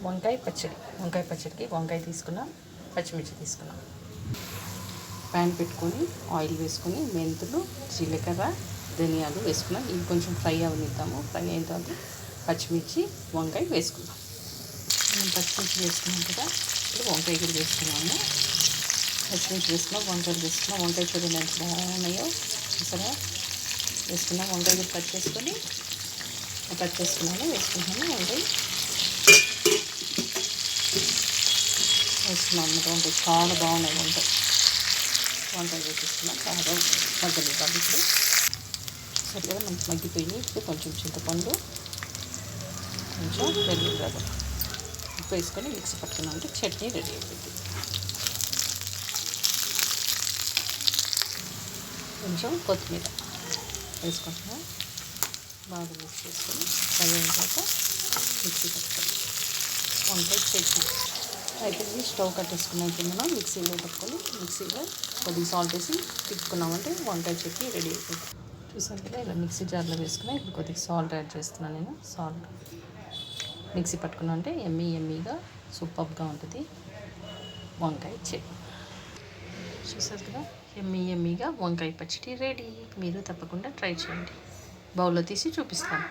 వంకాయ పచ్చడికి వంకాయ తీసుకున్నాం, పచ్చిమిర్చి తీసుకున్నాం. ప్యాన్ పెట్టుకొని ఆయిల్ వేసుకొని మెంతులు, జీలకర్ర, ధనియాలు వేసుకున్నాం. ఇవి కొంచెం ఫ్రై అవనిద్దాము. ఫ్రై అయిన తర్వాత పచ్చిమిర్చి, వంకాయ వేసుకుందాం. మనం పచ్చిమిర్చి వేసుకున్నాం కదా, ఇప్పుడు వంకాయ కూడా వేసుకున్నాము. పచ్చిమిర్చి వేసుకున్నాం, వంకాయలు వేసుకున్నాం. వంకాయ చూడండి ఎంత బాగున్నాయో సరే వేసుకున్నాం. వంకాయ కూడా కట్ చేసుకున్నాను. వేసుకుంటున్నాను వంకాయ వేసుకున్నాం అన్నమాట. వంకాయ చాలా బాగున్నాయి. వంకాయ వేసుకున్నాం. బాగా మగ్గనివ్వాలి. ఇప్పుడు సరే కదా మనకి మగ్గిపోయినాయి. ఇప్పుడు కొంచెం చింతపండు, కొంచెం వెల్లుల్లి ఉప్పు వేసుకొని మిక్సీ పట్టుకున్నామంటే చట్నీ రెడీ అయిపోయింది. కొంచెం కొత్తిమీర వేసుకుంటున్నాం. బాగా మిక్స్ చేసుకొని ఫ్రై అయిన తర్వాత మిక్సీ పట్టుకోవాలి. వంకాయ చట్నీ అయిపోయింది. స్టవ్ కట్టేసుకున్నాం. ఇప్పుడు మనం మిక్సీలో కొద్దిగా సాల్ట్ వేసి తిప్పుకున్నామంటే వంకాయ చట్నీ రెడీ అయిపోయింది. చూసాను కదా, ఇలా మిక్సీ జార్లో వేసుకున్నా. ఇప్పుడు కొద్దిగా సాల్ట్ యాడ్ చేస్తున్నాను నేను. సాల్ట్ మిక్సీ పట్టుకున్నా అంటే ఎమ్మీగా సూపర్గా ఉంటుంది వంకాయ చట్నీ. చూసారు కదా, ఎమ్మీగా వంకాయ పచ్చడి రెడీ. మీరు తప్పకుండా ట్రై చేయండి. బౌల్లో తీసి చూపిస్తాను.